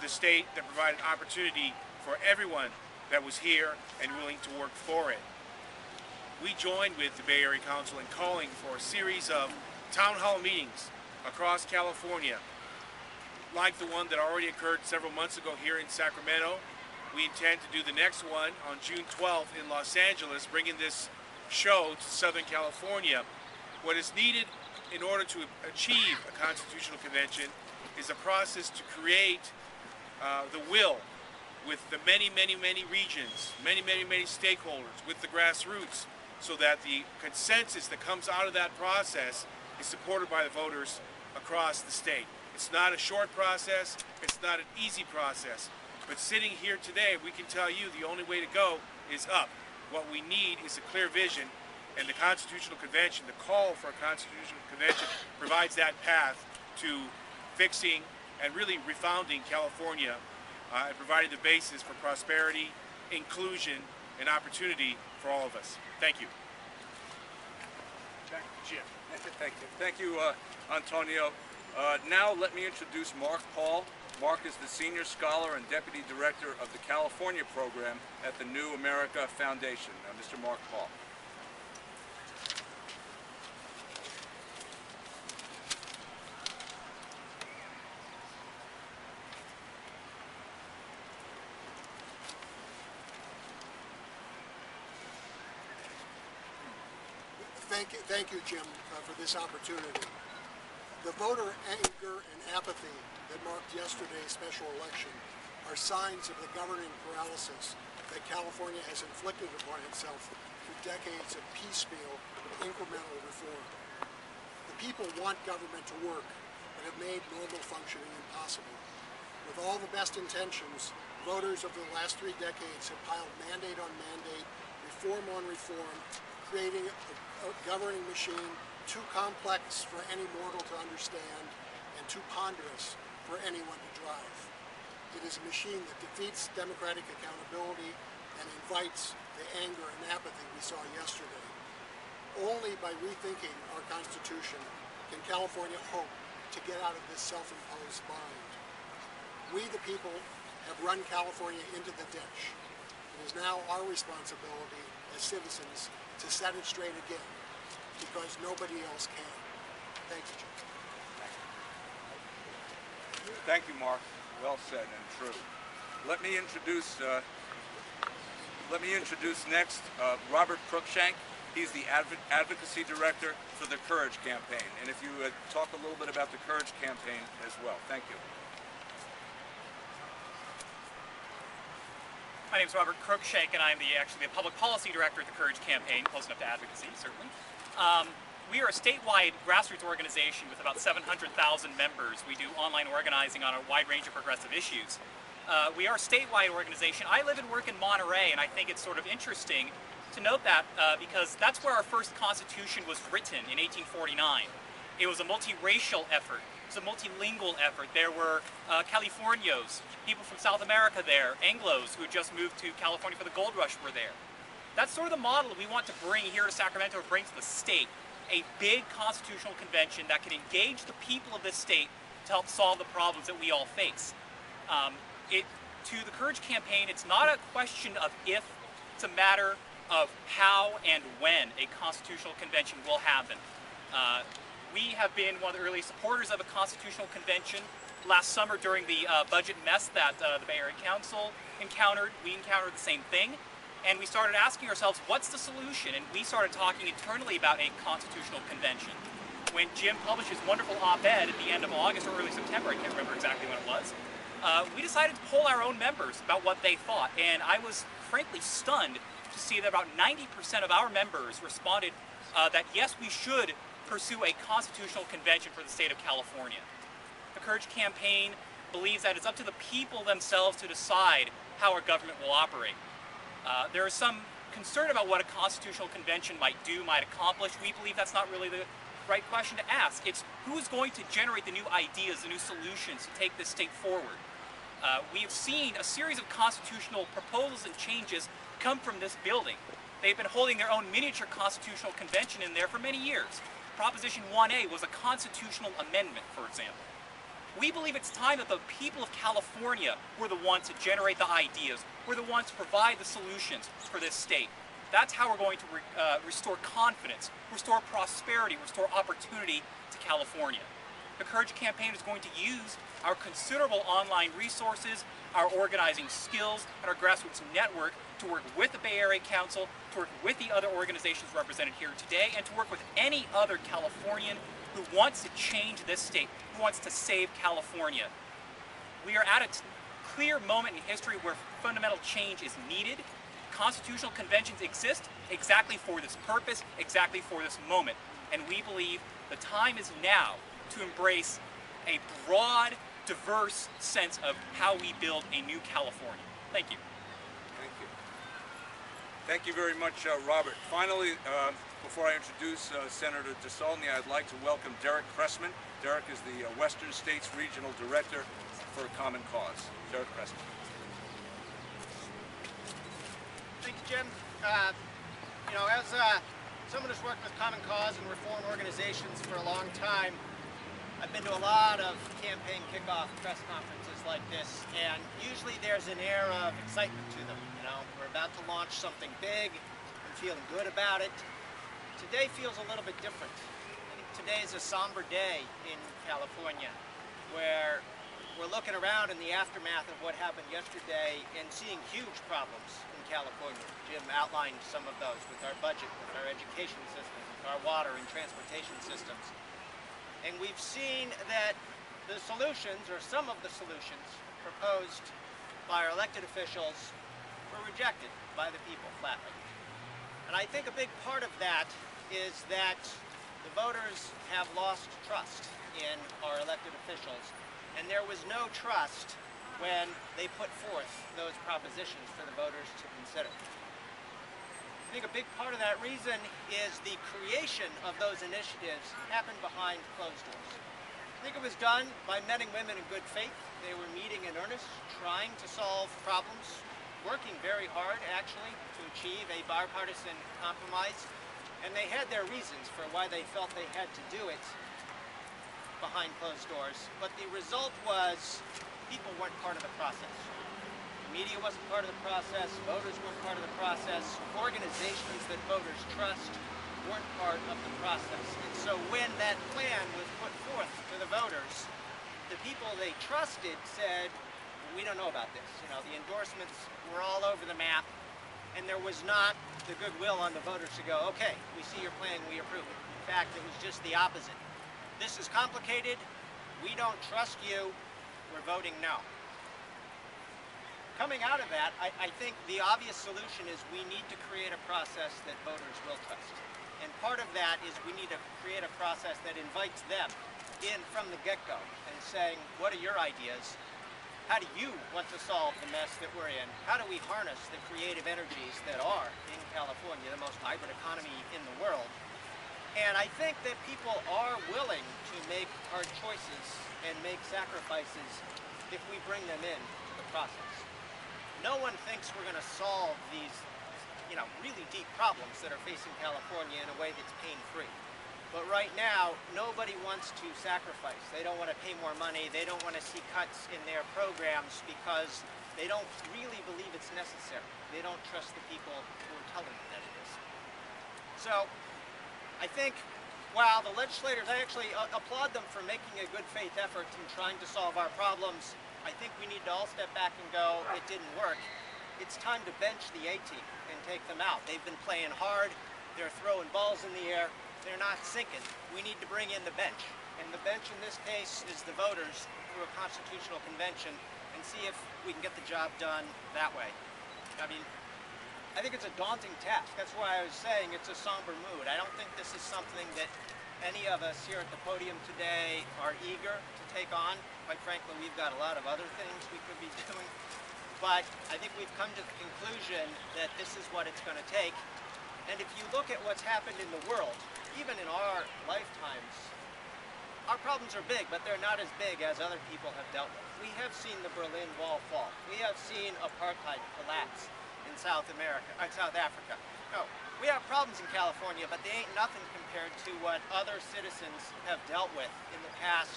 the state that provided opportunity for everyone that was here and willing to work for it. We joined with the Bay Area Council in calling for a series of town hall meetings across California, like the one that already occurred several months ago here in Sacramento. We intend to do the next one on June 12th in Los Angeles, bringing this show to Southern California. What is needed in order to achieve a constitutional convention is a process to create the will with the many regions, many stakeholders, with the grassroots, so that the consensus that comes out of that process is supported by the voters across the state. It's not a short process, it's not an easy process, but sitting here today, we can tell you the only way to go is up. What we need is a clear vision, and the Constitutional Convention, the call for a Constitutional Convention, provides that path to fixing and really refounding California and providing the basis for prosperity, inclusion, and opportunity for all of us. Thank you. Jim. Thank you, Antonio. Now let me introduce Mark Paul. Mark is the Senior Scholar and Deputy Director of the California Program at the New America Foundation. Mr. Mark Paul. Thank you, Jim, for this opportunity. The voter anger and apathy that marked yesterday's special election are signs of the governing paralysis that California has inflicted upon itself through decades of piecemeal, incremental reform. The people want government to work, but have made normal functioning impossible. With all the best intentions, voters of the last 3 decades have piled mandate on mandate, reform on reform, creating a governing machine too complex for any mortal to understand and too ponderous for anyone to drive. It is a machine that defeats democratic accountability and invites the anger and apathy we saw yesterday. Only by rethinking our Constitution can California hope to get out of this self-imposed bind. We, the people, have run California into the ditch. It is now our responsibility as citizens to set it straight again, because nobody else can. Thank you, Jim. Thank you, Mark. Well said and true. Let me introduce next Robert Cruikshank. He's the Advocacy Director for the Courage Campaign. And if you would talk a little bit about the Courage Campaign as well. Thank you. My name is Robert Cruikshank, and I'm actually the Public Policy Director at the Courage Campaign, close enough to advocacy, certainly. We are a statewide grassroots organization with about 700,000 members. We do online organizing on a wide range of progressive issues. We are a statewide organization. I live and work in Monterey, and I think it's sort of interesting to note that because that's where our first Constitution was written in 1849. It was a multiracial effort. It was a multilingual effort. There were Californios, people from South America there, Anglos who had just moved to California for the gold rush were there. That's sort of the model that we want to bring here to Sacramento, or bring to the state. A big constitutional convention that can engage the people of this state to help solve the problems that we all face. To the Courage Campaign, it's not a question of if, it's a matter of how and when a constitutional convention will happen. We have been one of the early supporters of a constitutional convention. Last summer, during the budget mess that the Bay Area Council encountered, we encountered the same thing. And we started asking ourselves, what's the solution? And we started talking internally about a constitutional convention. When Jim published his wonderful op-ed at the end of August or early September, I can't remember exactly when it was, we decided to poll our own members about what they thought. And I was frankly stunned to see that about 90% of our members responded that yes, we should pursue a constitutional convention for the state of California. The Courage Campaign believes that it's up to the people themselves to decide how our government will operate. There is some concern about what a constitutional convention might do, might accomplish. We believe that's not really the right question to ask. It's who's going to generate the new ideas, the new solutions to take this state forward. We have seen a series of constitutional proposals and changes come from this building. They've been holding their own miniature constitutional convention in there for many years. Proposition 1A was a constitutional amendment, for example. We believe it's time that the people of California were the ones to generate the ideas, were the ones to provide the solutions for this state. That's how we're going to restore confidence, restore prosperity, restore opportunity to California. The Courage Campaign is going to use our considerable online resources, our organizing skills, and our grassroots network to work with the Bay Area Council, to work with the other organizations represented here today, and to work with any other Californian who wants to change this state, who wants to save California. We are at a clear moment in history where fundamental change is needed. Constitutional conventions exist exactly for this purpose, exactly for this moment. And we believe the time is now to embrace a broad, diverse sense of how we build a new California. Thank you. Thank you. Thank you very much, Robert. Finally, before I introduce Senator DeSaulnier, I'd like to welcome Derek Cressman. Derek is the Western States Regional Director for Common Cause. Derek Cressman. Thank you, Jim. As someone who's worked with Common Cause and reform organizations for a long time, I've been to a lot of campaign kickoff press conferences like this, and usually there's an air of excitement to them. We're about to launch something big, I'm feeling good about it. Today feels a little bit different. I think today is a somber day in California, where we're looking around in the aftermath of what happened yesterday and seeing huge problems in California. Jim outlined some of those with our budget, with our education system, with our water and transportation systems. And we've seen that the solutions, or some of the solutions, proposed by our elected officials were rejected by the people flatly. And I think a big part of that is that the voters have lost trust in our elected officials. And there was no trust when they put forth those propositions for the voters to consider. I think a big part of that reason is the creation of those initiatives happened behind closed doors. I think it was done by men and women in good faith. They were meeting in earnest, trying to solve problems, working very hard, actually, to achieve a bipartisan compromise. And they had their reasons for why they felt they had to do it behind closed doors. But the result was people weren't part of the process. The media wasn't part of the process, voters weren't part of the process, organizations that voters trust weren't part of the process. And so when that plan was put forth to the voters, the people they trusted said, we don't know about this. The endorsements were all over the map, and there was not the goodwill on the voters to go, okay, we see your plan, we approve it. In fact, it was just the opposite. This is complicated, we don't trust you, we're voting no. Coming out of that, I think the obvious solution is we need to create a process that voters will trust. And part of that is we need to create a process that invites them in from the get-go and saying, what are your ideas? How do you want to solve the mess that we're in? How do we harness the creative energies that are in California, the most vibrant economy in the world? And I think that people are willing to make hard choices and make sacrifices if we bring them in to the process. No one thinks we're going to solve these, really deep problems that are facing California in a way that's pain-free. But right now, nobody wants to sacrifice. They don't want to pay more money. They don't want to see cuts in their programs because they don't really believe it's necessary. They don't trust the people who are telling them that it is. So, I think while the legislators, I actually applaud them for making a good faith effort in trying to solve our problems. I think we need to all step back and go, it didn't work. It's time to bench the A-team and take them out. They've been playing hard. They're throwing balls in the air. They're not sinking. We need to bring in the bench. And the bench in this case is the voters through a constitutional convention and see if we can get the job done that way. I mean, I think it's a daunting task. That's why I was saying it's a somber mood. I don't think this is something that any of us here at the podium today are eager to take on. Quite frankly, we've got a lot of other things we could be doing. But I think we've come to the conclusion that this is what it's going to take. And if you look at what's happened in the world, even in our lifetimes, our problems are big, but they're not as big as other people have dealt with. We have seen the Berlin Wall fall. We have seen apartheid collapse in South Africa. No, we have problems in California, but they ain't nothing compared to what other citizens have dealt with in the past